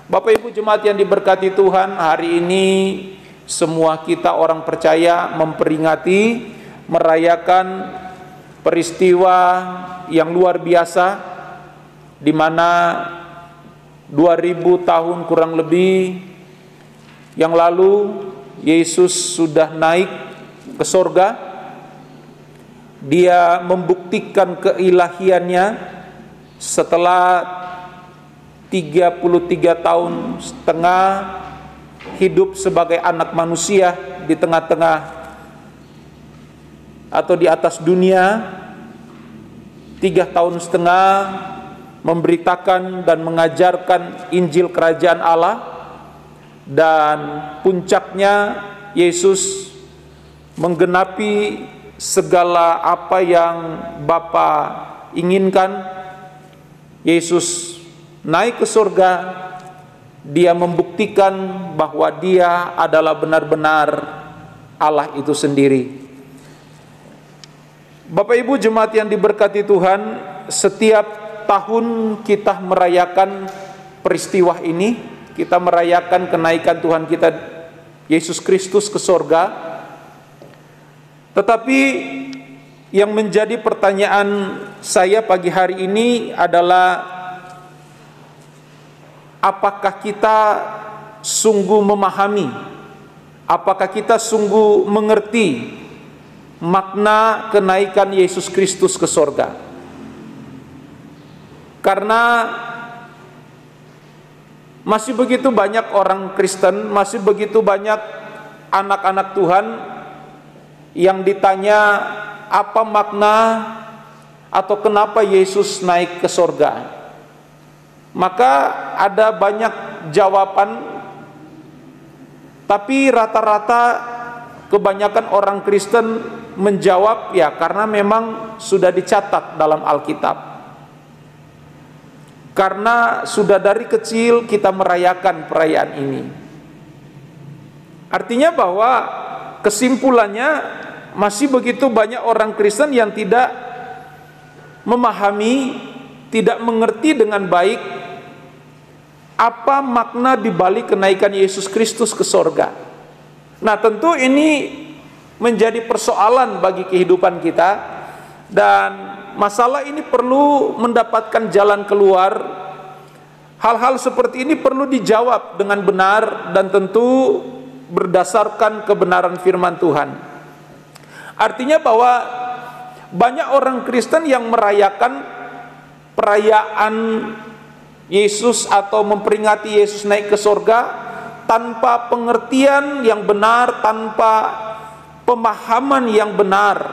Bapak Ibu jemaat yang diberkati Tuhan, hari ini semua kita orang percaya memperingati, merayakan peristiwa yang luar biasa, di mana 2000 tahun kurang lebih yang lalu Yesus sudah naik ke sorga. Dia membuktikan keilahiannya setelah 33 tahun setengah hidup sebagai anak manusia di tengah-tengah atau di atas dunia. 3 tahun setengah memberitakan dan mengajarkan Injil Kerajaan Allah, dan puncaknya Yesus menggenapi segala apa yang Bapa inginkan. Yesus naik ke surga, dia membuktikan bahwa dia adalah benar-benar Allah itu sendiri. Bapak Ibu jemaat yang diberkati Tuhan, setiap tahun kita merayakan peristiwa ini, kita merayakan kenaikan Tuhan kita Yesus Kristus ke surga. Tetapi yang menjadi pertanyaan saya pagi hari ini adalah, apakah kita sungguh memahami, apakah kita sungguh mengerti makna kenaikan Yesus Kristus ke surga? Karena masih begitu banyak orang Kristen, masih begitu banyak anak-anak Tuhan yang ditanya apa makna atau kenapa Yesus naik ke surga. Maka ada banyak jawaban, tapi rata-rata kebanyakan orang Kristen menjawab, ya karena memang sudah dicatat dalam Alkitab. Karena sudah dari kecil kita merayakan perayaan ini. Artinya bahwa kesimpulannya masih begitu banyak orang Kristen yang tidak memahami, tidak mengerti dengan baik apa makna dibalik kenaikan Yesus Kristus ke sorga. Nah, tentu ini menjadi persoalan bagi kehidupan kita, dan masalah ini perlu mendapatkan jalan keluar. Hal-hal seperti ini perlu dijawab dengan benar dan tentu berdasarkan kebenaran firman Tuhan. Artinya bahwa banyak orang Kristen yang merayakan perayaan Yesus atau memperingati Yesus naik ke sorga tanpa pengertian yang benar, tanpa pemahaman yang benar.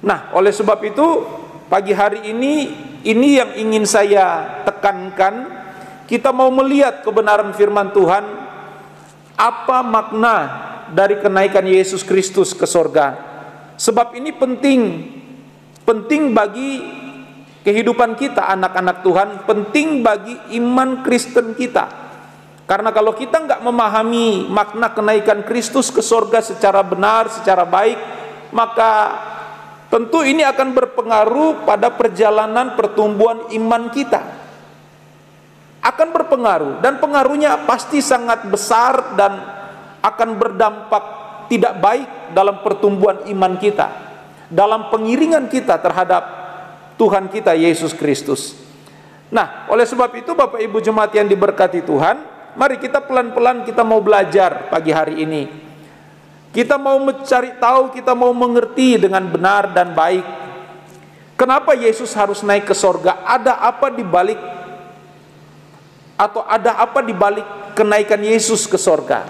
Nah, oleh sebab itu pagi hari ini yang ingin saya tekankan, kita mau melihat kebenaran firman Tuhan, apa makna dari kenaikan Yesus Kristus ke sorga. Sebab ini penting bagi kehidupan kita anak-anak Tuhan, penting bagi iman Kristen kita. Karena kalau kita nggak memahami makna kenaikan Kristus ke sorga secara benar, secara baik, maka tentu ini akan berpengaruh pada perjalanan pertumbuhan iman kita. Akan berpengaruh, dan pengaruhnya pasti sangat besar dan akan berdampak tidak baik dalam pertumbuhan iman kita, dalam pengiringan kita terhadap Tuhan kita Yesus Kristus. Nah, oleh sebab itu Bapak Ibu jemaat yang diberkati Tuhan, mari kita pelan-pelan kita mau belajar pagi hari ini. Kita mau mencari tahu, kita mau mengerti dengan benar dan baik. Kenapa Yesus harus naik ke sorga? Ada apa di balik, atau ada apa di balik kenaikan Yesus ke sorga?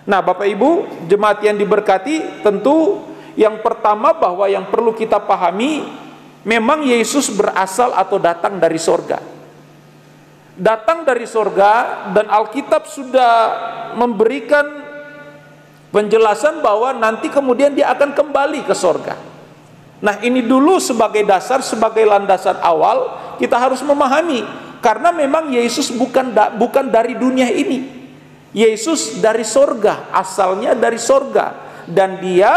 Nah, Bapak Ibu jemaat yang diberkati, tentu yang pertama bahwa yang perlu kita pahami, memang Yesus berasal atau datang dari sorga. Datang dari sorga, dan Alkitab sudah memberikan penjelasan bahwa nanti kemudian dia akan kembali ke sorga. Nah, ini dulu sebagai dasar, sebagai landasan awal kita harus memahami, karena memang Yesus bukan dari dunia ini. Yesus dari sorga, asalnya dari sorga, dan dia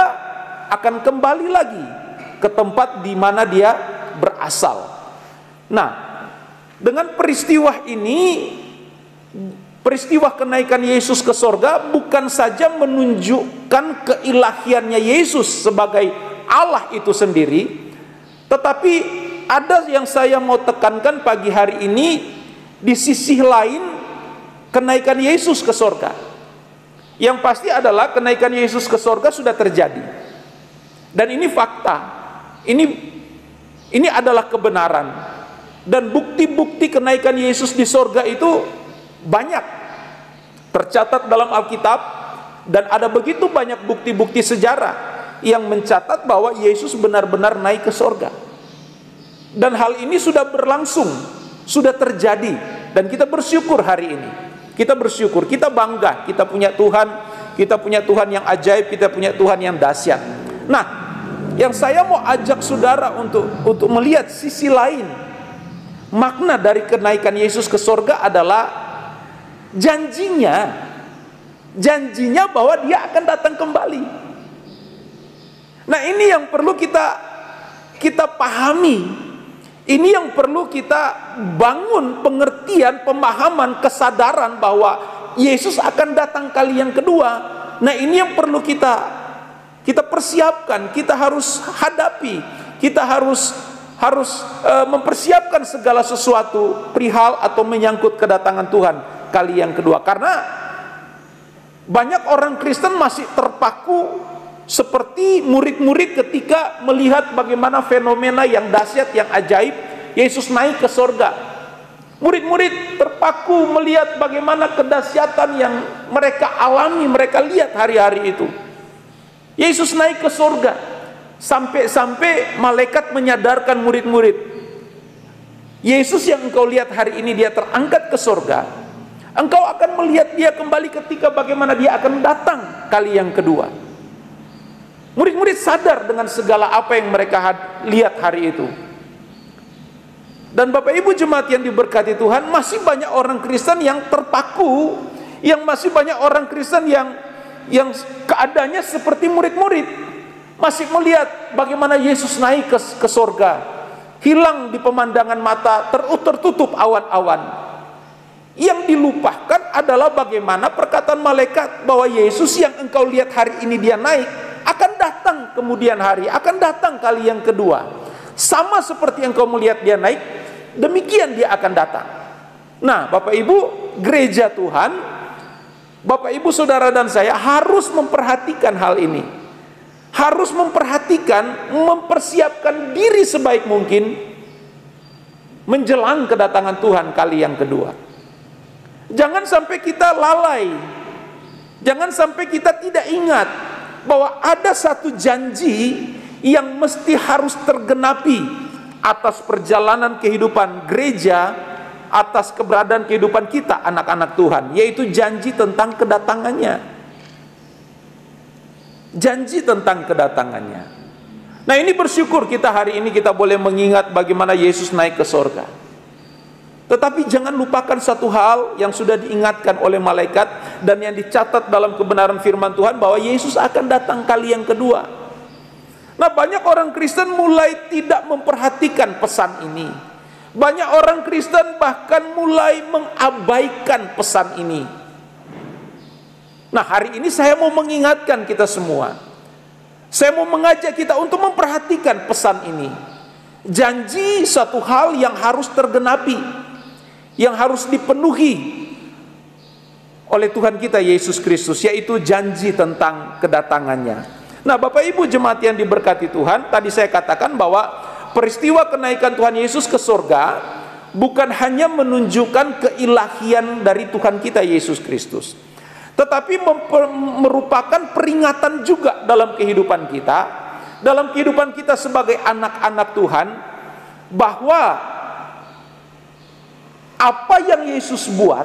akan kembali lagi ke tempat di mana dia berasal. Nah, dengan peristiwa ini Peristiwa kenaikan Yesus ke sorga bukan saja menunjukkan keilahiannya Yesus sebagai Allah itu sendiri, tetapi ada yang saya mau tekankan pagi hari ini. Di sisi lain, kenaikan Yesus ke sorga, yang pasti adalah kenaikan Yesus ke sorga sudah terjadi, dan ini fakta, ini adalah kebenaran, dan bukti-bukti kenaikan Yesus di sorga itu banyak tercatat dalam Alkitab, dan ada begitu banyak bukti-bukti sejarah yang mencatat bahwa Yesus benar-benar naik ke sorga. Dan hal ini sudah berlangsung, sudah terjadi, dan kita bersyukur hari ini. Kita bersyukur, kita bangga, kita punya Tuhan yang ajaib, kita punya Tuhan yang dahsyat. Nah, yang saya mau ajak saudara untuk melihat sisi lain, makna dari kenaikan Yesus ke sorga adalah janjinya bahwa dia akan datang kembali. Nah, ini yang perlu kita pahami. Ini yang perlu kita bangun pengertian, pemahaman, kesadaran bahwa Yesus akan datang kali yang kedua. Nah, ini yang perlu kita persiapkan, kita harus hadapi, kita harus mempersiapkan segala sesuatu perihal atau menyangkut kedatangan Tuhan kali yang kedua. Karena banyak orang Kristen masih terpaku seperti murid-murid ketika melihat bagaimana fenomena yang dahsyat, yang ajaib, Yesus naik ke sorga. Murid-murid terpaku melihat bagaimana kedahsyatan yang mereka alami, mereka lihat hari-hari itu. Yesus naik ke sorga, sampai-sampai malaikat menyadarkan murid-murid, Yesus yang engkau lihat hari ini dia terangkat ke sorga, engkau akan melihat dia kembali ketika bagaimana dia akan datang kali yang kedua. Murid-murid sadar dengan segala apa yang mereka lihat hari itu. Dan Bapak Ibu jemaat yang diberkati Tuhan, masih banyak orang Kristen yang terpaku, masih banyak orang Kristen yang keadaannya seperti murid-murid, masih melihat bagaimana Yesus naik ke sorga, hilang di pemandangan mata, tertutup awan-awan. Yang dilupakan adalah bagaimana perkataan malaikat bahwa Yesus yang engkau lihat hari ini dia naik, akan datang kemudian hari, akan datang kali yang kedua. Sama seperti yang engkau melihat dia naik, demikian dia akan datang. Nah, Bapak Ibu, gereja Tuhan, Bapak Ibu saudara dan saya harus memperhatikan hal ini. Harus memperhatikan, mempersiapkan diri sebaik mungkin menjelang kedatangan Tuhan kali yang kedua. Jangan sampai kita lalai, jangan sampai kita tidak ingat bahwa ada satu janji yang mesti harus tergenapi atas perjalanan kehidupan gereja, atas keberadaan kehidupan kita anak-anak Tuhan, yaitu janji tentang kedatangannya. Janji tentang kedatangannya. Nah, ini bersyukur kita hari ini kita boleh mengingat bagaimana Yesus naik ke sorga. Tetapi jangan lupakan satu hal yang sudah diingatkan oleh malaikat dan yang dicatat dalam kebenaran firman Tuhan, bahwa Yesus akan datang kali yang kedua. Nah, banyak orang Kristen mulai tidak memperhatikan pesan ini. Banyak orang Kristen bahkan mulai mengabaikan pesan ini. Nah, hari ini saya mau mengingatkan kita semua. Saya mau mengajak kita untuk memperhatikan pesan ini. Janji satu hal yang harus tergenapi, yang harus dipenuhi oleh Tuhan kita Yesus Kristus, yaitu janji tentang kedatangannya. Nah, Bapak Ibu jemaat yang diberkati Tuhan, tadi saya katakan bahwa peristiwa kenaikan Tuhan Yesus ke sorga bukan hanya menunjukkan keilahian dari Tuhan kita Yesus Kristus, tetapi merupakan peringatan juga dalam kehidupan kita sebagai anak-anak Tuhan, bahwa apa yang Yesus buat,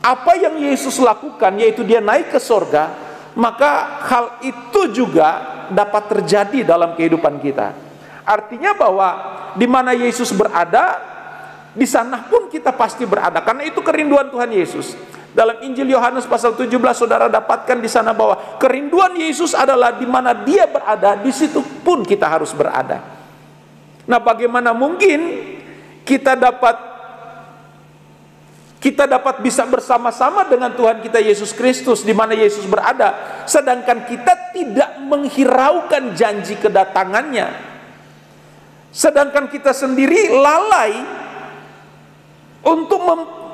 apa yang Yesus lakukan, yaitu dia naik ke sorga, maka hal itu juga dapat terjadi dalam kehidupan kita. Artinya bahwa di mana Yesus berada, di sana pun kita pasti berada, karena itu kerinduan Tuhan Yesus. Dalam Injil Yohanes pasal 17 saudara dapatkan di sana bahwa kerinduan Yesus adalah di mana dia berada, di situ pun kita harus berada. Nah, bagaimana mungkin kita dapat Kita dapat bisa bersama-sama dengan Tuhan kita Yesus Kristus di mana Yesus berada, sedangkan kita tidak menghiraukan janji kedatangannya. Sedangkan kita sendiri lalai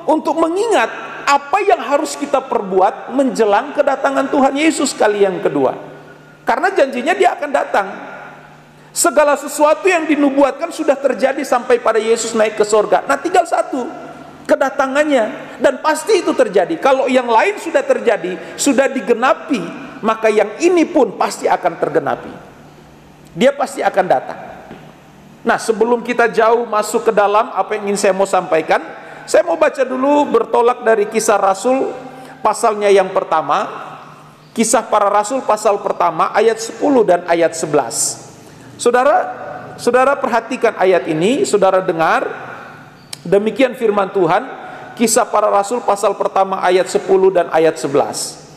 untuk mengingat apa yang harus kita perbuat menjelang kedatangan Tuhan Yesus kali yang kedua. Karena janjinya dia akan datang. Segala sesuatu yang dinubuatkan sudah terjadi sampai pada Yesus naik ke sorga. Nah, tinggal satu, kedatangannya. Dan pasti itu terjadi. Kalau yang lain sudah terjadi, sudah digenapi, maka yang ini pun pasti akan tergenapi. Dia pasti akan datang. Nah, sebelum kita jauh masuk ke dalam apa yang ingin saya mau sampaikan, saya mau baca dulu bertolak dari Kisah Rasul pasalnya yang pertama. Kisah Para Rasul pasal pertama ayat 10 dan ayat 11. Saudara perhatikan ayat ini, saudara dengar. Demikian firman Tuhan, Kisah Para Rasul pasal pertama ayat 10 dan ayat 11.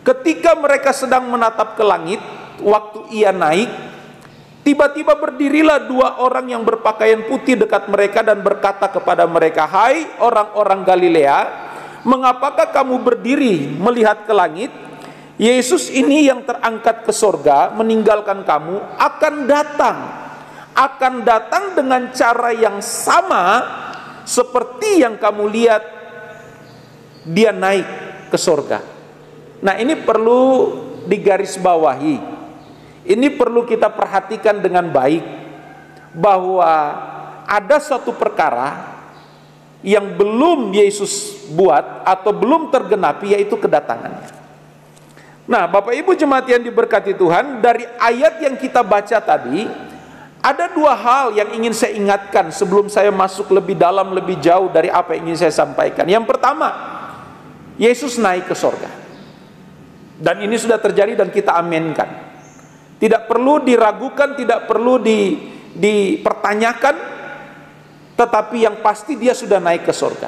Ketika mereka sedang menatap ke langit, waktu ia naik, tiba-tiba berdirilah dua orang yang berpakaian putih dekat mereka dan berkata kepada mereka, "Hai orang-orang Galilea, mengapakah kamu berdiri melihat ke langit? Yesus ini yang terangkat ke sorga meninggalkan kamu akan datang dengan cara yang sama seperti yang kamu lihat dia naik ke sorga." Nah, ini perlu digarisbawahi. Ini perlu kita perhatikan dengan baik, bahwa ada suatu perkara yang belum Yesus buat atau belum tergenapi, yaitu kedatangannya. Nah, Bapak Ibu jemaat yang diberkati Tuhan, dari ayat yang kita baca tadi, ada dua hal yang ingin saya ingatkan sebelum saya masuk lebih dalam, lebih jauh dari apa yang ingin saya sampaikan. Yang pertama, Yesus naik ke sorga. Dan ini sudah terjadi dan kita aminkan. Tidak perlu diragukan, tidak perlu dipertanyakan, tetapi yang pasti dia sudah naik ke sorga.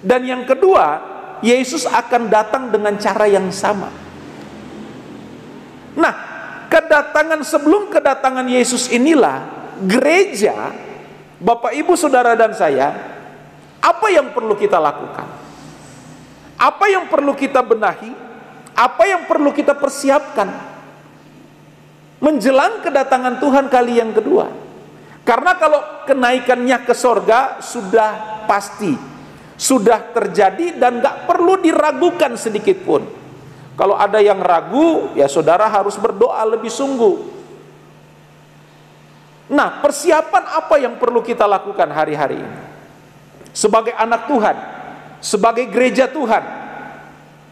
Dan yang kedua, Yesus akan datang dengan cara yang sama. Nah, sebelum kedatangan Yesus inilah gereja, Bapak Ibu Saudara dan saya, apa yang perlu kita lakukan? Apa yang perlu kita benahi? Apa yang perlu kita persiapkan menjelang kedatangan Tuhan kali yang kedua? Karena kalau kenaikannya ke sorga sudah pasti, sudah terjadi dan gak perlu diragukan sedikit pun. Kalau ada yang ragu, ya saudara harus berdoa lebih sungguh. Nah, persiapan apa yang perlu kita lakukan hari-hari ini? Sebagai anak Tuhan, sebagai gereja Tuhan,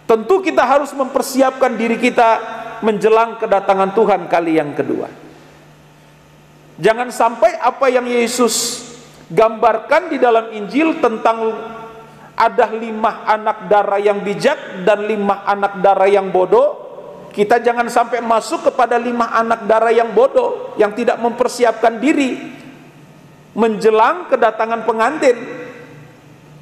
tentu kita harus mempersiapkan diri kita menjelang kedatangan Tuhan kali yang kedua. Jangan sampai apa yang Yesus gambarkan di dalam Injil tentang ada 5 anak dara yang bijak dan 5 anak dara yang bodoh, kita jangan sampai masuk kepada 5 anak dara yang bodoh, yang tidak mempersiapkan diri menjelang kedatangan pengantin,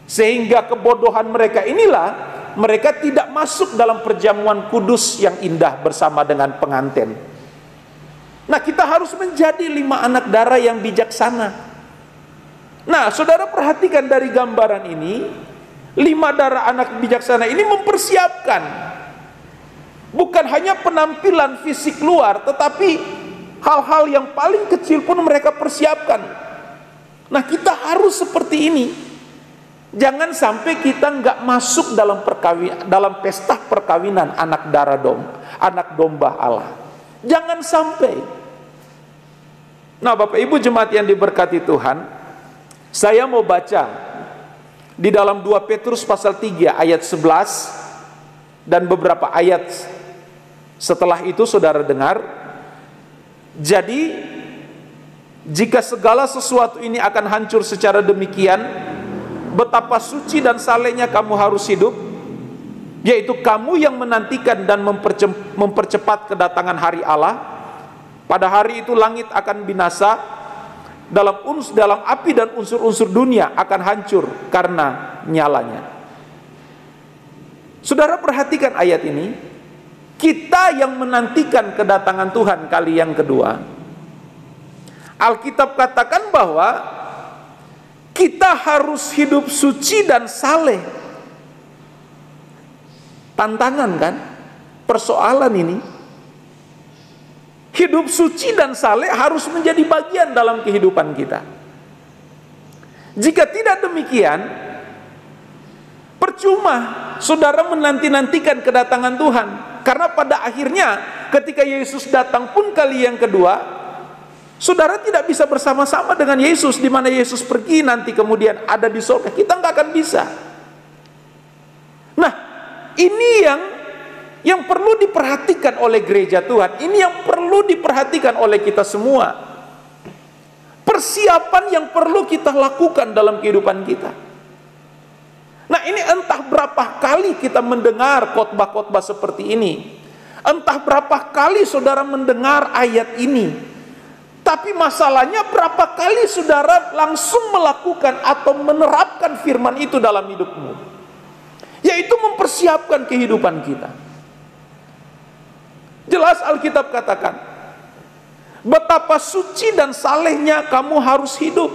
sehingga kebodohan mereka inilah mereka tidak masuk dalam perjamuan kudus yang indah bersama dengan pengantin. Nah, kita harus menjadi 5 anak dara yang bijaksana. Nah, saudara perhatikan dari gambaran ini, 5 dara anak bijaksana ini mempersiapkan bukan hanya penampilan fisik luar, tetapi hal-hal yang paling kecil pun mereka persiapkan. Nah, kita harus seperti ini. Jangan sampai kita nggak masuk dalam pesta perkawinan anak domba Allah. Jangan sampai. Nah, Bapak Ibu jemaat yang diberkati Tuhan, saya mau baca di dalam 2 Petrus pasal 3 ayat 11 dan beberapa ayat setelah itu saudara dengar. Jadi, jika segala sesuatu ini akan hancur secara demikian, betapa suci dan salehnya kamu harus hidup, yaitu kamu yang menantikan dan mempercepat kedatangan hari Allah. Pada hari itu langit akan binasa, dalam api dan unsur-unsur dunia akan hancur karena nyalanya. Saudara perhatikan ayat ini. Kita yang menantikan kedatangan Tuhan kali yang kedua, Alkitab katakan bahwa Kita harus hidup suci dan saleh. Tantangan kan? Persoalan ini. Hidup suci dan saleh harus menjadi bagian dalam kehidupan kita. Jika tidak demikian, percuma saudara menanti-nantikan kedatangan Tuhan. Karena pada akhirnya ketika Yesus datang pun kali yang kedua, saudara tidak bisa bersama-sama dengan Yesus. Di mana Yesus pergi nanti kemudian ada di surga, kita nggak akan bisa. Nah, ini yang perlu diperhatikan oleh gereja Tuhan. Ini yang perlu diperhatikan oleh kita semua. Persiapan yang perlu kita lakukan dalam kehidupan kita. Nah, ini entah berapa kali kita mendengar khotbah-khotbah seperti ini. Entah berapa kali saudara mendengar ayat ini. Tapi masalahnya berapa kali saudara langsung melakukan atau menerapkan firman itu dalam hidupmu. Yaitu mempersiapkan kehidupan kita. Jelas Alkitab katakan, betapa suci dan salehnya kamu harus hidup,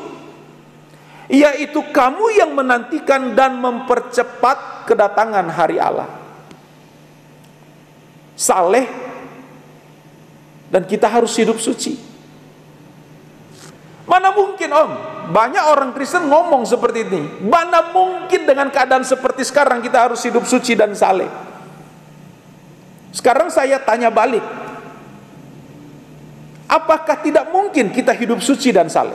yaitu kamu yang menantikan dan mempercepat kedatangan hari Allah. Saleh, dan kita harus hidup suci. Mana mungkin banyak orang Kristen ngomong seperti ini. Mana mungkin dengan keadaan seperti sekarang kita harus hidup suci dan saleh. Sekarang saya tanya balik, apakah tidak mungkin kita hidup suci dan saleh?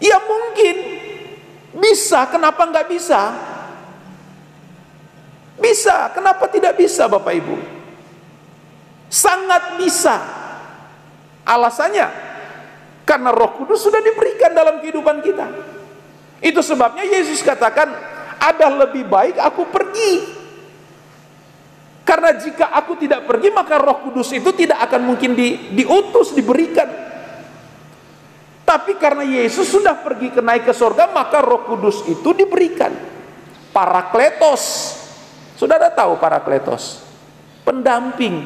Ya mungkin, bisa. Kenapa nggak bisa? Bisa. Kenapa tidak bisa, Bapak Ibu? Sangat bisa. Alasannya, karena Roh Kudus sudah diberikan dalam kehidupan kita. Itu sebabnya Yesus katakan, ada lebih baik aku pergi. Karena jika aku tidak pergi, maka Roh Kudus itu tidak akan mungkin diutus, diberikan. Tapi karena Yesus sudah pergi naik ke surga, maka Roh Kudus itu diberikan. Parakletos. Saudara tahu parakletos? Pendamping,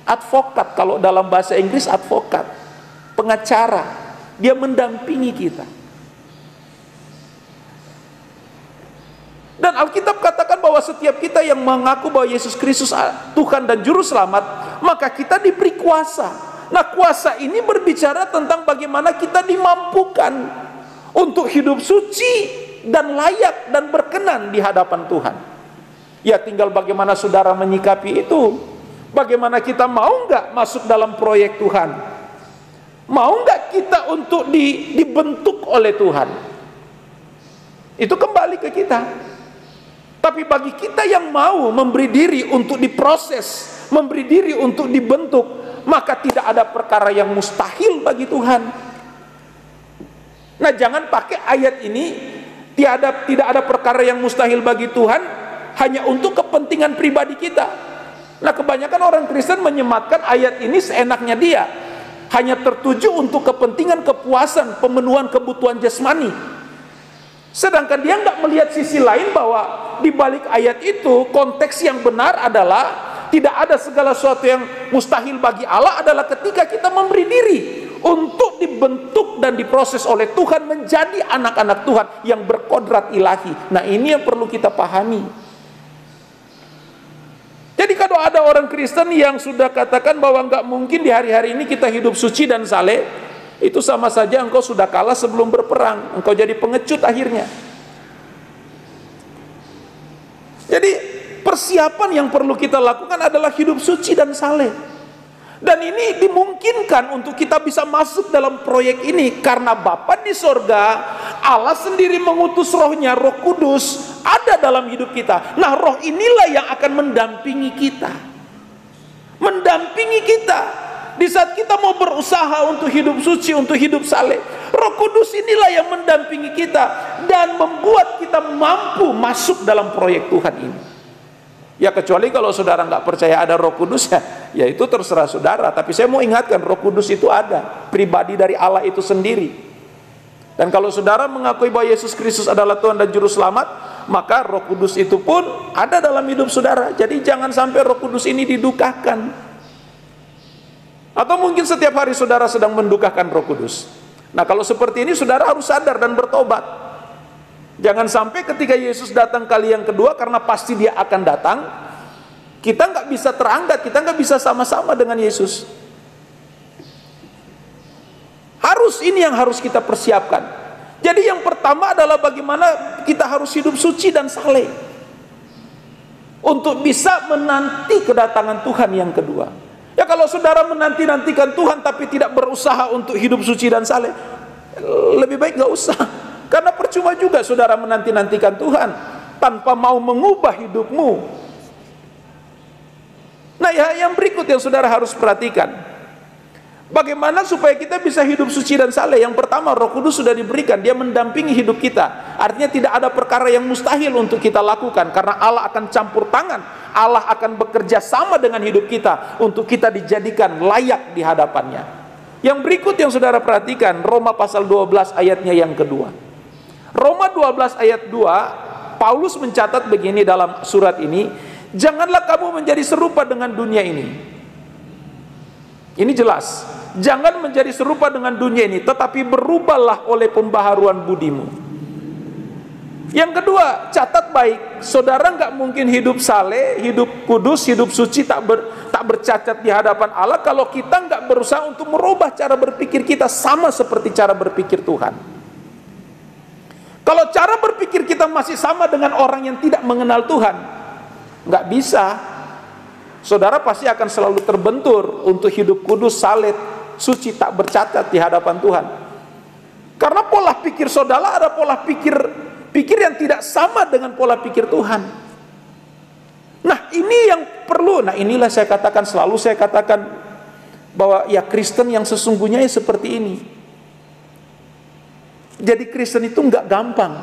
advokat, kalau dalam bahasa Inggris advokat, pengacara. Dia mendampingi kita. Dan Alkitab katakan bahwa setiap kita yang mengaku bahwa Yesus Kristus Tuhan dan Juru Selamat, maka kita diberi kuasa. Nah, kuasa ini berbicara tentang bagaimana kita dimampukan untuk hidup suci dan layak dan berkenan di hadapan Tuhan. Ya, tinggal bagaimana saudara menyikapi itu. Bagaimana kita mau nggak masuk dalam proyek Tuhan? Mau nggak kita untuk dibentuk oleh Tuhan? Itu kembali ke kita. Tapi bagi kita yang mau memberi diri untuk diproses, memberi diri untuk dibentuk, maka tidak ada perkara yang mustahil bagi Tuhan. Nah, jangan pakai ayat ini, tidak ada perkara yang mustahil bagi Tuhan hanya untuk kepentingan pribadi kita. Nah, kebanyakan orang Kristen menyematkan ayat ini seenaknya dia, hanya tertuju untuk kepentingan kepuasan, pemenuhan kebutuhan jasmani. Sedangkan dia nggak melihat sisi lain bahwa di balik ayat itu konteks yang benar adalah tidak ada segala sesuatu yang mustahil bagi Allah adalah ketika kita memberi diri untuk dibentuk dan diproses oleh Tuhan menjadi anak-anak Tuhan yang berkodrat ilahi. Nah, ini yang perlu kita pahami. Jadi kalau ada orang Kristen yang sudah katakan bahwa nggak mungkin di hari-hari ini kita hidup suci dan saleh, itu sama saja engkau sudah kalah sebelum berperang. Engkau jadi pengecut akhirnya. Jadi persiapan yang perlu kita lakukan adalah hidup suci dan saleh. Dan ini dimungkinkan untuk kita bisa masuk dalam proyek ini karena Bapa di sorga, Allah sendiri mengutus rohnya, Roh Kudus ada dalam hidup kita. Nah, roh inilah yang akan mendampingi kita. Mendampingi kita. Di saat kita mau berusaha untuk hidup suci, untuk hidup saleh, Roh Kudus inilah yang mendampingi kita dan membuat kita mampu masuk dalam proyek Tuhan ini. Ya, kecuali kalau saudara nggak percaya ada Roh Kudus, ya itu terserah saudara. Tapi saya mau ingatkan, Roh Kudus itu ada, pribadi dari Allah itu sendiri. Dan kalau saudara mengakui bahwa Yesus Kristus adalah Tuhan dan Juru Selamat, maka Roh Kudus itu pun ada dalam hidup saudara. Jadi jangan sampai Roh Kudus ini didukakan. Atau mungkin setiap hari saudara sedang mendukakan Roh Kudus. Nah, kalau seperti ini saudara harus sadar dan bertobat. Jangan sampai ketika Yesus datang kali yang kedua, karena pasti dia akan datang, kita nggak bisa terangkat, kita nggak bisa sama-sama dengan Yesus. Ini yang harus kita persiapkan. Jadi yang pertama adalah bagaimana kita harus hidup suci dan saleh untuk bisa menanti kedatangan Tuhan yang kedua. Ya, kalau saudara menanti-nantikan Tuhan tapi tidak berusaha untuk hidup suci dan saleh, lebih baik nggak usah. Karena percuma juga saudara menanti-nantikan Tuhan tanpa mau mengubah hidupmu. Nah, yang berikut yang saudara harus perhatikan. Bagaimana supaya kita bisa hidup suci dan saleh? Yang pertama, Roh Kudus sudah diberikan, dia mendampingi hidup kita. Artinya tidak ada perkara yang mustahil untuk kita lakukan, karena Allah akan campur tangan, Allah akan bekerja sama dengan hidup kita untuk kita dijadikan layak di hadapannya. Yang berikut yang saudara perhatikan, Roma pasal 12 ayatnya yang kedua. Roma 12 ayat 2, Paulus mencatat begini dalam surat ini, janganlah kamu menjadi serupa dengan dunia ini. Ini jelas, jangan menjadi serupa dengan dunia ini, tetapi berubahlah oleh pembaharuan budimu. Yang kedua, catat baik, saudara nggak mungkin hidup saleh, hidup kudus, hidup suci, tak bercacat di hadapan Allah kalau kita nggak berusaha untuk merubah cara berpikir kita sama seperti cara berpikir Tuhan. Kalau cara berpikir kita masih sama dengan orang yang tidak mengenal Tuhan, nggak bisa. Saudara pasti akan selalu terbentur untuk hidup kudus, saleh, suci, tak bercacat di hadapan Tuhan. Karena pola pikir saudara ada pola pikir yang tidak sama dengan pola pikir Tuhan. Nah, ini yang perlu. Nah, inilah selalu saya katakan bahwa ya Kristen yang sesungguhnya ya seperti ini. Jadi Kristen itu nggak gampang.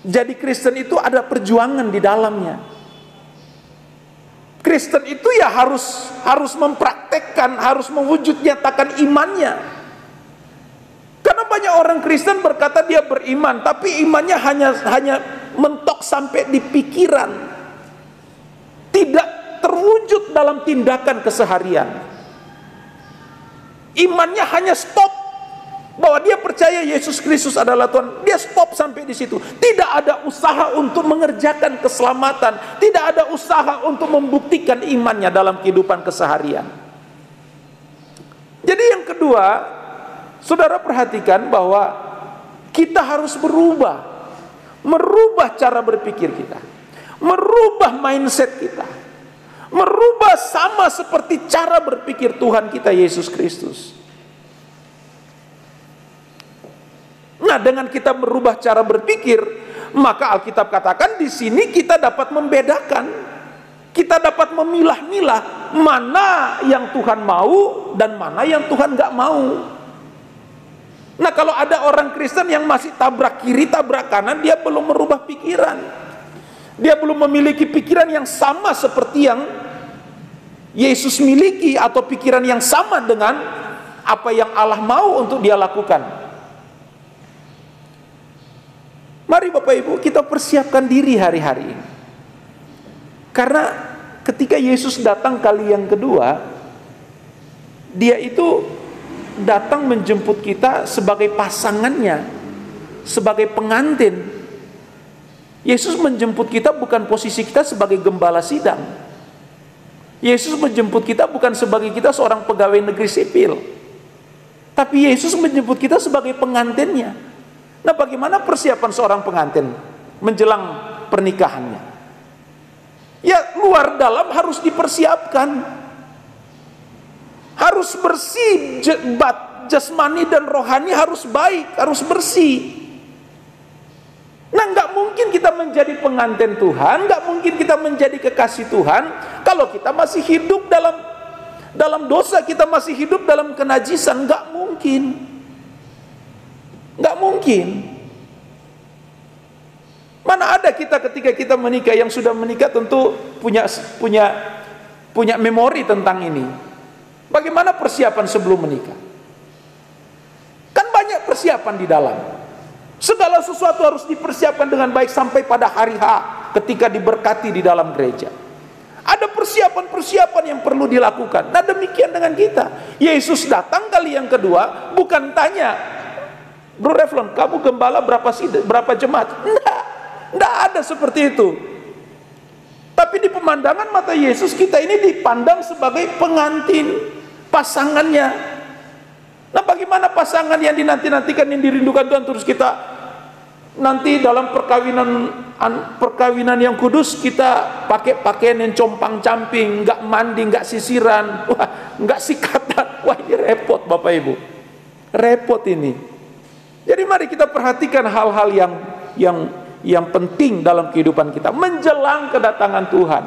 Jadi Kristen itu ada perjuangan di dalamnya. Kristen itu ya harus mempraktekkan, harus mewujud nyatakan imannya. Karena banyak orang Kristen berkata dia beriman, tapi imannya hanya mentok sampai di pikiran, tidak terwujud dalam tindakan keseharian. Imannya hanya stop bahwa dia percaya Yesus Kristus adalah Tuhan, dia stop sampai di situ. Tidak ada usaha untuk mengerjakan keselamatan, tidak ada usaha untuk membuktikan imannya dalam kehidupan keseharian. Jadi yang kedua, saudara perhatikan bahwa kita harus merubah cara berpikir kita, merubah mindset kita, merubah sama seperti cara berpikir Tuhan kita Yesus Kristus. Nah, dengan kita merubah cara berpikir, maka Alkitab katakan di sini kita dapat membedakan, kita dapat memilah-milah mana yang Tuhan mau dan mana yang Tuhan nggak mau. Nah, kalau ada orang Kristen yang masih tabrak kiri, tabrak kanan, dia belum merubah pikiran. Dia belum memiliki pikiran yang sama seperti yang Yesus miliki, atau pikiran yang sama dengan apa yang Allah mau untuk dia lakukan. Mari Bapak Ibu kita persiapkan diri hari-hari ini. Karena ketika Yesus datang kali yang kedua, dia itu datang menjemput kita sebagai pasangannya, sebagai pengantin. Yesus menjemput kita bukan posisi kita sebagai gembala sidang. Yesus menjemput kita bukan sebagai kita seorang pegawai negeri sipil, tapi Yesus menjemput kita sebagai pengantinnya. Nah, bagaimana persiapan seorang pengantin menjelang pernikahannya? Ya, luar dalam harus dipersiapkan. Harus bersih, jasmani dan rohani harus baik, harus bersih. Nah, nggak mungkin kita menjadi pengantin Tuhan, nggak mungkin kita menjadi kekasih Tuhan kalau kita masih hidup dalam dosa, kita masih hidup dalam kenajisan. Nggak mungkin. Nggak mungkin. Mana ada kita ketika kita menikah, yang sudah menikah tentu punya memori tentang ini. Bagaimana persiapan sebelum menikah? Kan banyak persiapan di dalam. Segala sesuatu harus dipersiapkan dengan baik sampai pada hari H ketika diberkati di dalam gereja. Ada persiapan-persiapan yang perlu dilakukan. Nah, demikian dengan kita. Yesus datang kali yang kedua bukan tanya Bro Reflon, kamu gembala berapa jemaat? Enggak ada seperti itu. Tapi di pemandangan mata Yesus, kita ini dipandang sebagai pengantin, pasangannya. Nah, bagaimana pasangan yang dinanti-nantikan, yang dirindukan Tuhan, terus kita nanti dalam perkawinan yang kudus kita pakai pakaian yang compang-camping, nggak mandi, nggak sisiran, wah, nggak sikatan. Wah, ini repot Bapak Ibu, repot ini. Jadi mari kita perhatikan hal-hal yang penting dalam kehidupan kita menjelang kedatangan Tuhan.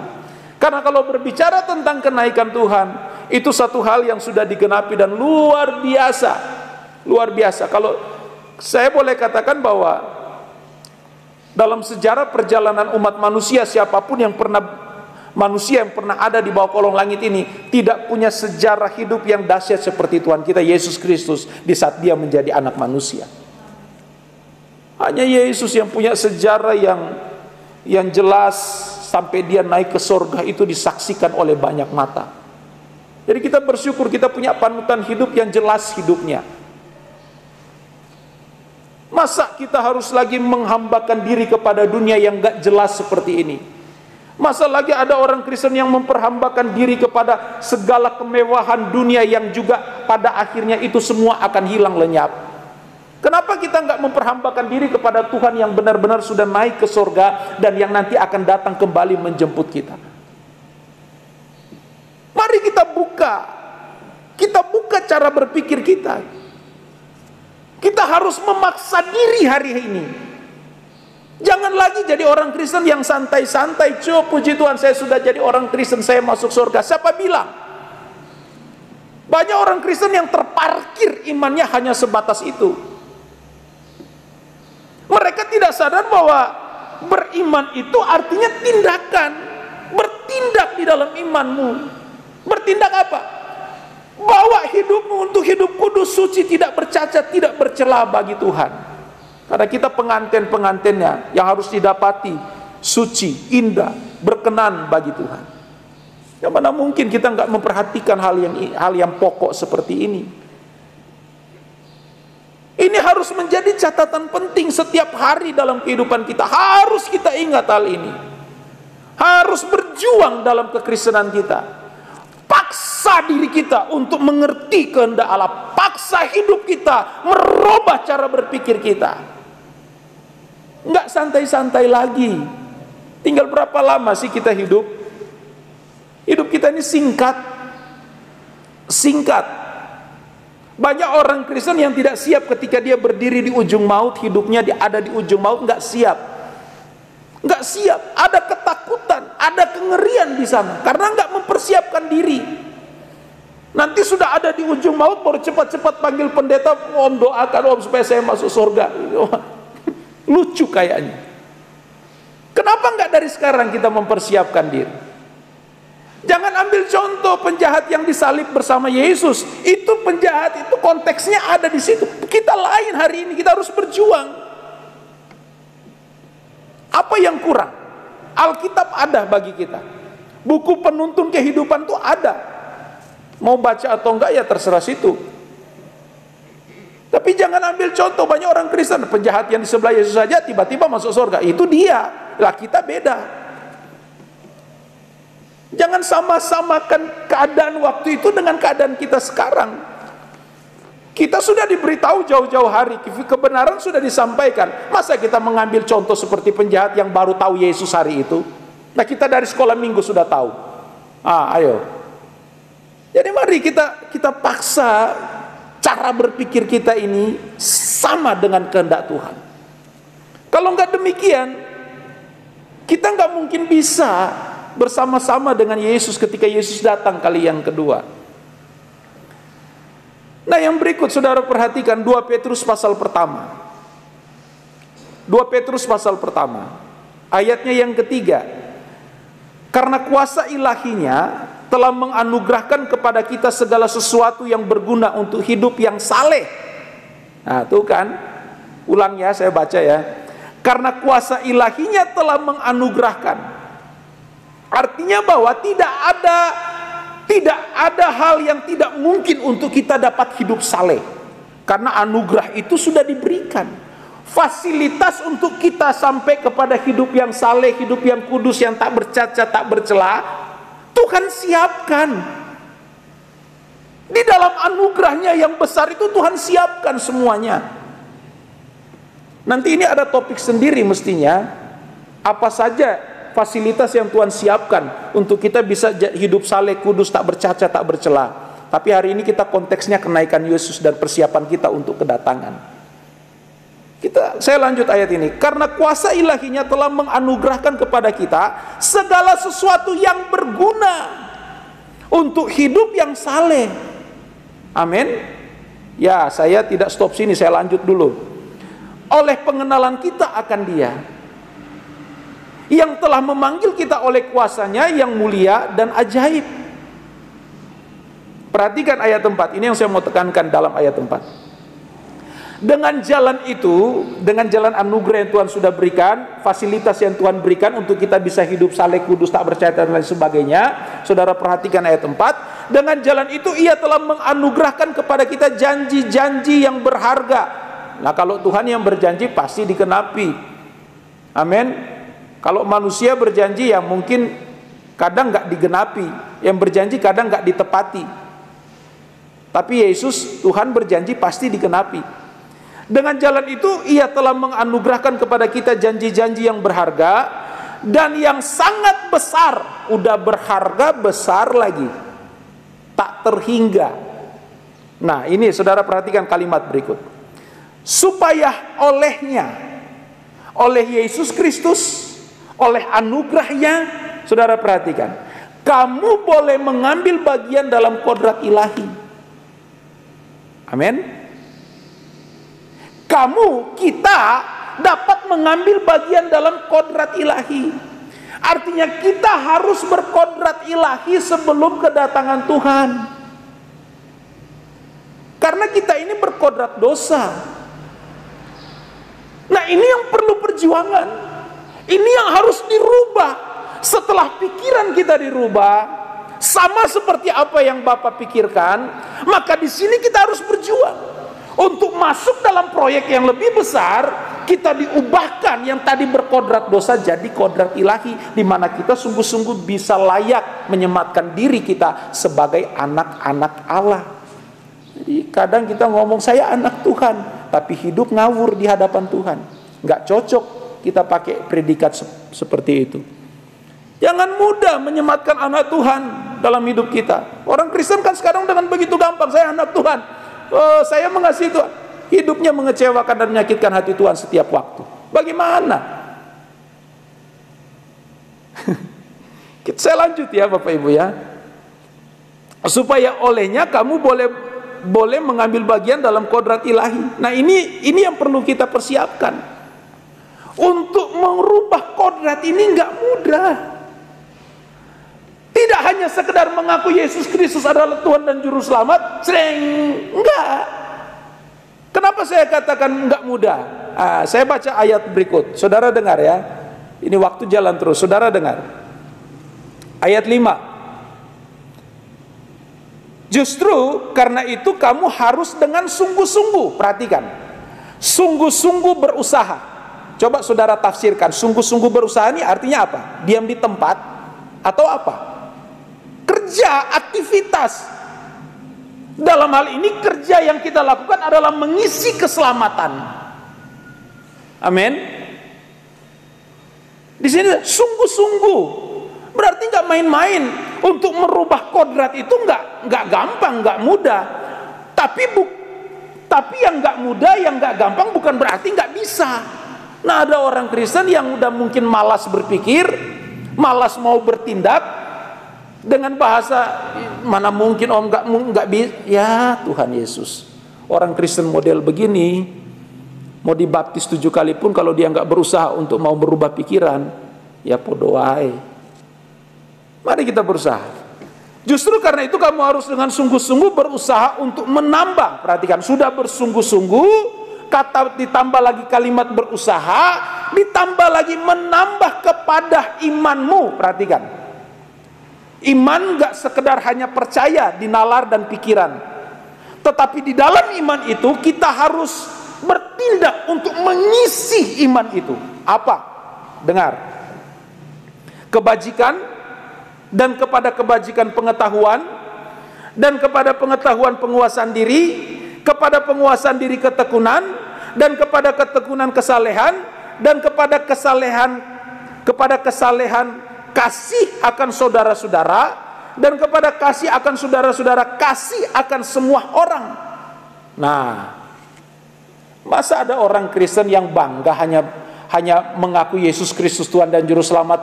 Karena kalau berbicara tentang kenaikan Tuhan, itu satu hal yang sudah digenapi dan luar biasa. Luar biasa. Kalau saya boleh katakan bahwa dalam sejarah perjalanan umat manusia, siapapun yang pernah ada di bawah kolong langit ini tidak punya sejarah hidup yang dahsyat seperti Tuhan kita Yesus Kristus di saat dia menjadi anak manusia. Hanya Yesus yang punya sejarah yang jelas, sampai dia naik ke sorga itu disaksikan oleh banyak mata. Jadi kita bersyukur kita punya panutan hidup yang jelas hidupnya. Masa kita harus lagi menghambakan diri kepada dunia yang gak jelas seperti ini? Masa lagi ada orang Kristen yang memperhambakan diri kepada segala kemewahan dunia yang juga pada akhirnya itu semua akan hilang lenyap? Kenapa kita nggak memperhambakan diri kepada Tuhan yang benar-benar sudah naik ke sorga dan yang nanti akan datang kembali menjemput kita? Mari kita buka cara berpikir kita. Kita harus memaksa diri hari ini. Jangan lagi jadi orang Kristen yang santai-santai. Puji Tuhan, saya sudah jadi orang Kristen, saya masuk surga. Siapa bilang? Banyak orang Kristen yang terparkir imannya hanya sebatas itu. Mereka tidak sadar bahwa beriman itu artinya tindakan. Bertindak di dalam imanmu. Bertindak apa? Bawa hidupmu untuk hidup kudus, suci, tidak bercacat, tidak bercela bagi Tuhan. Karena kita pengantin-pengantinnya yang harus didapati suci, indah, berkenan bagi Tuhan. Yang mana mungkin kita nggak memperhatikan hal yang pokok seperti ini. Ini harus menjadi catatan penting setiap hari dalam kehidupan kita. Harus kita ingat hal ini. Harus berjuang dalam kekristenan kita. Paksa diri kita untuk mengerti kehendak Allah. Paksa hidup kita merubah cara berpikir kita. Enggak santai-santai lagi. Tinggal berapa lama sih kita hidup? Hidup kita ini singkat. Banyak orang Kristen yang tidak siap ketika dia berdiri di ujung maut, hidupnya ada di ujung maut, nggak siap. Ada ketakutan, ada kengerian di sana karena nggak mempersiapkan diri. Nanti sudah ada di ujung maut baru cepat-cepat panggil pendeta, Om doakan Om supaya saya masuk surga. Lucu kayaknya. Kenapa nggak dari sekarang kita mempersiapkan diri? Jangan ambil contoh penjahat yang disalib bersama Yesus. Itu penjahat, itu konteksnya ada di situ. Kita lain hari ini, kita harus berjuang. Apa yang kurang? Alkitab ada bagi kita. Buku penuntun kehidupan itu ada. Mau baca atau enggak ya terserah situ. Tapi jangan ambil contoh banyak orang Kristen, penjahat yang di sebelah Yesus saja tiba-tiba masuk surga. Itu dia. Lah kita beda. Jangan sama-samakan keadaan waktu itu dengan keadaan kita sekarang. Kita sudah diberitahu jauh-jauh hari, kebenaran sudah disampaikan. Masa kita mengambil contoh seperti penjahat yang baru tahu Yesus hari itu? Nah, kita dari sekolah minggu sudah tahu. Ayo. Jadi mari kita paksa cara berpikir kita ini sama dengan kehendak Tuhan. Kalau enggak demikian, kita enggak mungkin bisa bersama-sama dengan Yesus ketika Yesus datang kali yang kedua. Nah, yang berikut saudara perhatikan 2 Petrus pasal pertama. 2 Petrus pasal pertama, ayatnya yang ketiga. Karena kuasa ilahinya telah menganugerahkan kepada kita segala sesuatu yang berguna untuk hidup yang saleh. Nah, tuh kan. Ulang ya, saya baca ya. Karena kuasa ilahinya telah menganugerahkan. Artinya bahwa tidak ada hal yang tidak mungkin untuk kita dapat hidup saleh. Karena anugerah itu sudah diberikan. Fasilitas untuk kita sampai kepada hidup yang saleh, hidup yang kudus, yang tak bercacat, tak bercela, Tuhan siapkan. Di dalam anugerahnya yang besar itu Tuhan siapkan semuanya. Nanti ini ada topik sendiri mestinya, apa saja fasilitas yang Tuhan siapkan untuk kita bisa hidup saleh, kudus, tak bercacat, tak bercela. Tapi hari ini kita konteksnya kenaikan Yesus dan persiapan kita untuk kedatangan. Saya lanjut ayat ini. Karena kuasa ilahinya telah menganugerahkan kepada kita segala sesuatu yang berguna untuk hidup yang saleh. Amin. Ya, saya tidak stop sini, saya lanjut dulu. Oleh pengenalan kita akan Dia yang telah memanggil kita oleh kuasanya yang mulia dan ajaib. Perhatikan ayat 4, ini yang saya mau tekankan dalam ayat 4. Dengan jalan itu, dengan jalan anugerah yang Tuhan sudah berikan, fasilitas yang Tuhan berikan untuk kita bisa hidup saleh, kudus, tak bercacat dan lain sebagainya. Saudara perhatikan ayat 4. Dengan jalan itu Ia telah menganugerahkan kepada kita janji-janji yang berharga. Nah, kalau Tuhan yang berjanji pasti dikenapi. Amin. Kalau manusia berjanji ya mungkin kadang nggak digenapi, yang berjanji kadang nggak ditepati. Tapi Yesus, Tuhan berjanji pasti dikenapi. Dengan jalan itu Ia telah menganugerahkan kepada kita janji-janji yang berharga dan yang sangat besar. Udah berharga, besar lagi, tak terhingga. Nah, ini saudara perhatikan kalimat berikut. Supaya olehnya, oleh Yesus Kristus, oleh anugerahnya, saudara perhatikan, kamu boleh mengambil bagian dalam kodrat ilahi. Amin. Kita dapat mengambil bagian dalam kodrat ilahi. Artinya kita harus berkodrat ilahi sebelum kedatangan Tuhan. Karena kita ini berkodrat dosa. Nah, ini yang perlu perjuangan. Ini yang harus dirubah. Setelah pikiran kita dirubah, sama seperti apa yang Bapak pikirkan, maka di sini kita harus berjuang untuk masuk dalam proyek yang lebih besar. Kita diubahkan yang tadi berkodrat dosa jadi kodrat ilahi, di mana kita sungguh-sungguh bisa layak menyematkan diri kita sebagai anak-anak Allah. Jadi kadang kita ngomong saya anak Tuhan, tapi hidup ngawur di hadapan Tuhan. Nggak cocok kita pakai predikat seperti itu. Jangan mudah menyematkan anak Tuhan dalam hidup kita. Orang Kristen kan sekarang dengan begitu gampang, saya anak Tuhan, saya mengasihi Tuhan. Hidupnya mengecewakan dan menyakitkan hati Tuhan setiap waktu. Bagaimana? Saya lanjut ya Bapak Ibu ya. Supaya olehnya kamu boleh mengambil bagian dalam kodrat ilahi. Nah, ini yang perlu kita persiapkan. Untuk merubah kodrat ini nggak mudah. Tidak hanya sekedar mengaku Yesus Kristus adalah Tuhan dan Juru Selamat, enggak. Kenapa saya katakan enggak mudah? Saya baca ayat berikut, saudara dengar ya. Ini waktu jalan terus, saudara dengar. Ayat 5. Justru karena itu kamu harus dengan sungguh-sungguh, perhatikan, sungguh-sungguh berusaha. Coba saudara tafsirkan, sungguh-sungguh berusaha ini artinya apa? Diam di tempat atau apa? Kerja, aktivitas. Dalam hal ini kerja yang kita lakukan adalah mengisi keselamatan. Amin. Di sini sungguh-sungguh, berarti nggak main-main. Untuk merubah kodrat itu nggak gampang, nggak mudah. Tapi yang nggak mudah, yang nggak gampang bukan berarti nggak bisa. Nah, ada orang Kristen yang udah mungkin malas berpikir, malas mau bertindak. Dengan bahasa mana mungkin om nggak bisa. Ya Tuhan Yesus, orang Kristen model begini mau dibaptis 7 kali pun kalau dia nggak berusaha untuk mau berubah pikiran, ya podo wae. Mari kita berusaha. Justru karena itu kamu harus dengan sungguh-sungguh berusaha untuk menambah. Perhatikan, sudah bersungguh-sungguh, kata ditambah lagi kalimat berusaha, ditambah lagi menambah kepada imanmu. Perhatikan, iman gak sekedar hanya percaya di nalar dan pikiran, Tetapi di dalam iman itu kita harus bertindak untuk mengisi iman itu. Apa? Dengar. Kebajikan, dan kepada kebajikan pengetahuan, dan kepada pengetahuan penguasaan diri, kepada penguasaan diri ketekunan, dan kepada ketekunan kesalehan, dan kepada kesalehan kasih akan saudara-saudara, dan kepada kasih akan saudara-saudara kasih akan semua orang. Nah, masa ada orang Kristen yang bangga hanya mengaku Yesus Kristus Tuhan dan Juru Selamat,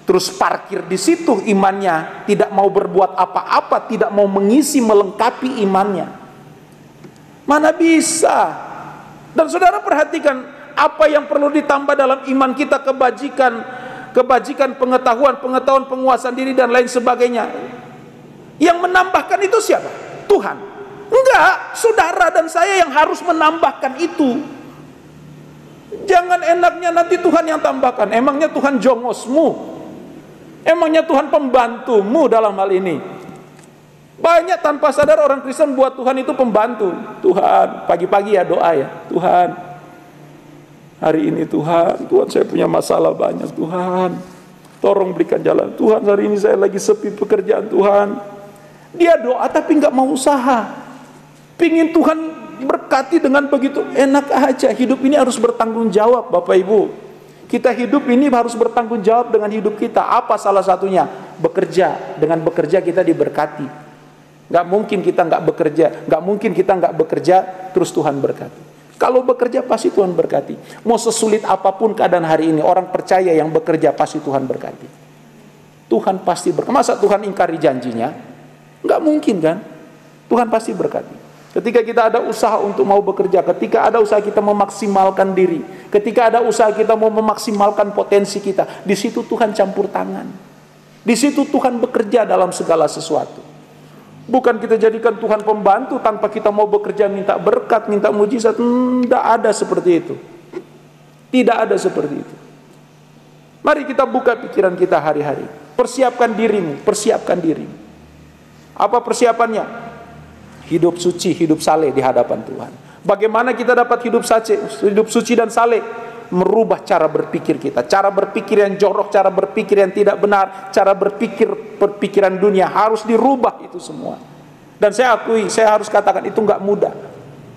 terus parkir di situ imannya, tidak mau berbuat apa-apa, tidak mau mengisi melengkapi imannya? Mana bisa? Dan saudara perhatikan apa yang perlu ditambah dalam iman kita: kebajikan, pengetahuan penguasaan diri dan lain sebagainya. Yang menambahkan itu siapa? Tuhan. Enggak, saudara dan saya yang harus menambahkan itu. Jangan enaknya nanti Tuhan yang tambahkan. Emangnya Tuhan jongosmu? Emangnya Tuhan pembantumu dalam hal ini? Banyak tanpa sadar orang Kristen buat Tuhan itu pembantu. Tuhan, pagi-pagi ya doa ya, Tuhan, hari ini Tuhan saya punya masalah banyak, Tuhan tolong berikan jalan. Tuhan, hari ini saya lagi sepi pekerjaan, Tuhan. Dia doa tapi nggak mau usaha. Pingin Tuhan berkati dengan begitu enak aja. Hidup ini harus bertanggung jawab, Bapak Ibu. Kita hidup ini harus bertanggung jawab dengan hidup kita. Apa salah satunya? Bekerja. Dengan bekerja kita diberkati. Nggak mungkin kita nggak bekerja. Nggak mungkin kita nggak bekerja terus Tuhan berkati. Kalau bekerja pasti Tuhan berkati. Mau sesulit apapun keadaan hari ini, orang percaya yang bekerja pasti Tuhan berkati. Tuhan pasti berkati. Masa Tuhan ingkari janjinya? Nggak mungkin kan? Tuhan pasti berkati. Ketika kita ada usaha untuk mau bekerja, ketika ada usaha kita memaksimalkan diri, ketika ada usaha kita mau memaksimalkan potensi kita, di situ Tuhan campur tangan. Di situ Tuhan bekerja dalam segala sesuatu. Bukan kita jadikan Tuhan pembantu tanpa kita mau bekerja minta berkat, minta mujizat. Tidak ada seperti itu. Tidak ada seperti itu. Mari kita buka pikiran kita hari-hari. Persiapkan dirimu, persiapkan dirimu. Apa persiapannya? Hidup suci, hidup saleh di hadapan Tuhan. Bagaimana kita dapat hidup suci dan saleh? Merubah cara berpikir kita. Cara berpikir yang jorok, cara berpikir yang tidak benar, cara berpikiran dunia harus dirubah itu semua. Dan saya akui, saya harus katakan itu nggak mudah.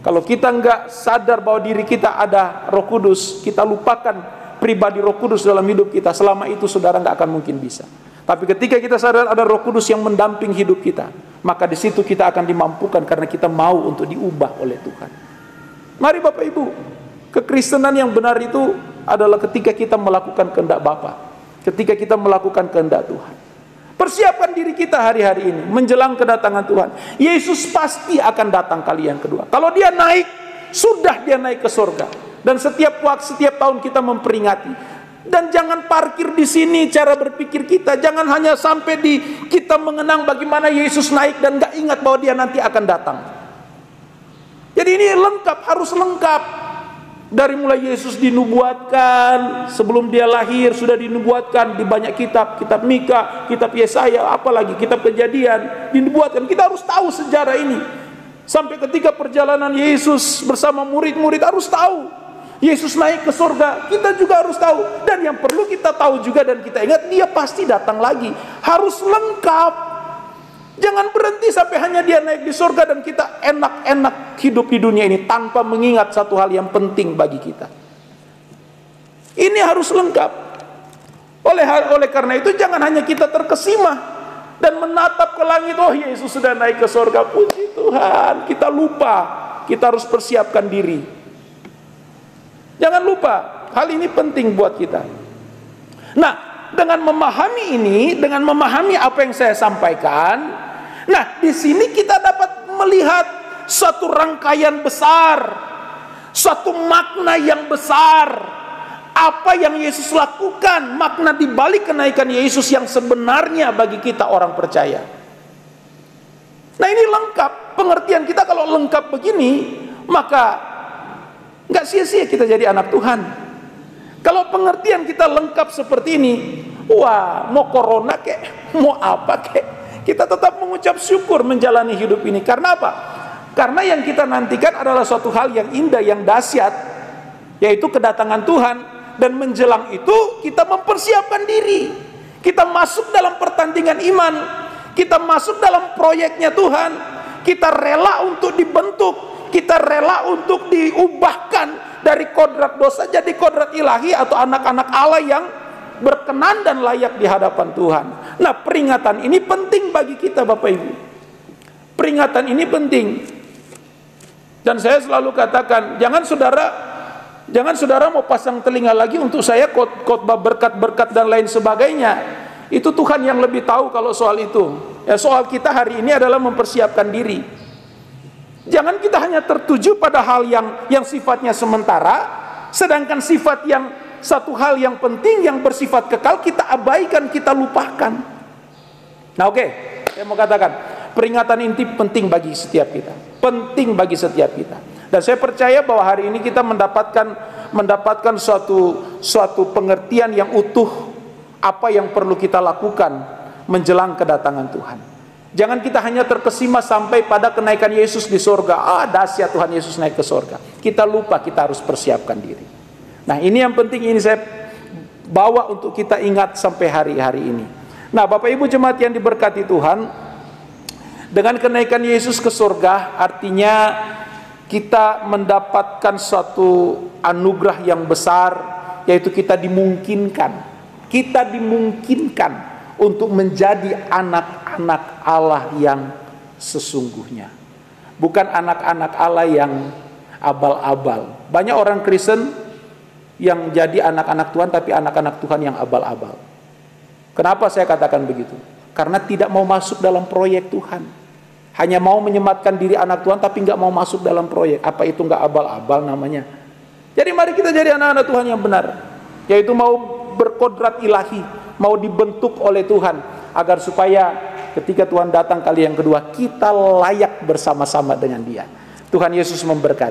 Kalau kita nggak sadar bahwa diri kita ada Roh Kudus, kita lupakan pribadi Roh Kudus dalam hidup kita, selama itu saudara nggak akan mungkin bisa. Tapi ketika kita sadar ada Roh Kudus yang mendamping hidup kita, maka di situ kita akan dimampukan karena kita mau untuk diubah oleh Tuhan. Mari Bapak Ibu, kekristenan yang benar itu adalah ketika kita melakukan kehendak Bapa, ketika kita melakukan kehendak Tuhan. Persiapkan diri kita hari-hari ini menjelang kedatangan Tuhan. Yesus pasti akan datang kali yang kedua. Kalau dia naik, sudah dia naik ke surga. Dan setiap tahun kita memperingati. Dan jangan parkir di sini cara berpikir kita. Jangan hanya sampai kita mengenang bagaimana Yesus naik dan gak ingat bahwa dia nanti akan datang. Jadi ini lengkap, harus lengkap. Dari mulai Yesus dinubuatkan, sebelum dia lahir sudah dinubuatkan di banyak kitab. Kitab Mika, kitab Yesaya, apalagi kitab Kejadian dinubuatkan. Kita harus tahu sejarah ini. Sampai ketika perjalanan Yesus bersama murid-murid harus tahu. Yesus naik ke surga, kita juga harus tahu. Dan yang perlu kita tahu juga dan kita ingat, dia pasti datang lagi. Harus lengkap. Jangan berhenti sampai hanya dia naik di surga dan kita enak-enak hidup di dunia ini tanpa mengingat satu hal yang penting bagi kita. Ini harus lengkap. Oleh karena itu jangan hanya kita terkesima dan menatap ke langit, oh Yesus sudah naik ke surga, puji Tuhan. Kita lupa, kita harus persiapkan diri. Jangan lupa, hal ini penting buat kita. Nah, dengan memahami ini, dengan memahami apa yang saya sampaikan, nah di sini kita dapat melihat satu rangkaian besar, satu makna yang besar. Apa yang Yesus lakukan, makna di balik kenaikan Yesus yang sebenarnya bagi kita orang percaya. Nah ini lengkap, pengertian kita kalau lengkap begini, maka nggak sia-sia kita jadi anak Tuhan. Kalau pengertian kita lengkap seperti ini, wah mau corona kek, mau apa kek, kita tetap mengucap syukur menjalani hidup ini. Karena apa? Karena yang kita nantikan adalah suatu hal yang indah, yang dahsyat, yaitu kedatangan Tuhan. Dan menjelang itu kita mempersiapkan diri. Kita masuk dalam pertandingan iman. Kita masuk dalam proyeknya Tuhan. Kita rela untuk dibentuk. Kita rela untuk diubahkan dari kodrat dosa jadi kodrat ilahi atau anak-anak Allah yang berkenan dan layak di hadapan Tuhan. Nah, peringatan ini penting bagi kita, Bapak Ibu. Peringatan ini penting. Dan saya selalu katakan, jangan saudara mau pasang telinga lagi untuk saya khotbah berkat-berkat dan lain sebagainya. Itu Tuhan yang lebih tahu kalau soal itu. Ya, soal kita hari ini adalah mempersiapkan diri. Jangan kita hanya tertuju pada hal yang sifatnya sementara, sedangkan sifat yang satu hal yang penting yang bersifat kekal kita abaikan, kita lupakan. Nah, oke, saya mau katakan, peringatan inti penting bagi setiap kita. Penting bagi setiap kita. Dan saya percaya bahwa hari ini kita mendapatkan suatu pengertian yang utuh apa yang perlu kita lakukan menjelang kedatangan Tuhan. Jangan kita hanya terkesima sampai pada kenaikan Yesus di sorga. Dahsyat Tuhan Yesus naik ke sorga. Kita lupa kita harus persiapkan diri. Nah, ini yang penting, ini saya bawa untuk kita ingat sampai hari-hari ini. Nah, Bapak Ibu jemaat yang diberkati Tuhan, dengan kenaikan Yesus ke sorga, artinya kita mendapatkan suatu anugerah yang besar, yaitu kita dimungkinkan untuk menjadi anak-anak Allah yang sesungguhnya. Bukan anak-anak Allah yang abal-abal. Banyak orang Kristen yang jadi anak-anak Tuhan, tapi anak-anak Tuhan yang abal-abal. Kenapa saya katakan begitu? Karena tidak mau masuk dalam proyek Tuhan. Hanya mau menyematkan diri anak Tuhan, tapi nggak mau masuk dalam proyek. Apa itu nggak abal-abal namanya? Jadi mari kita jadi anak-anak Tuhan yang benar, yaitu mau berkodrat ilahi, mau dibentuk oleh Tuhan, agar supaya ketika Tuhan datang kali yang kedua, kita layak bersama-sama dengan Dia. Tuhan Yesus memberkati.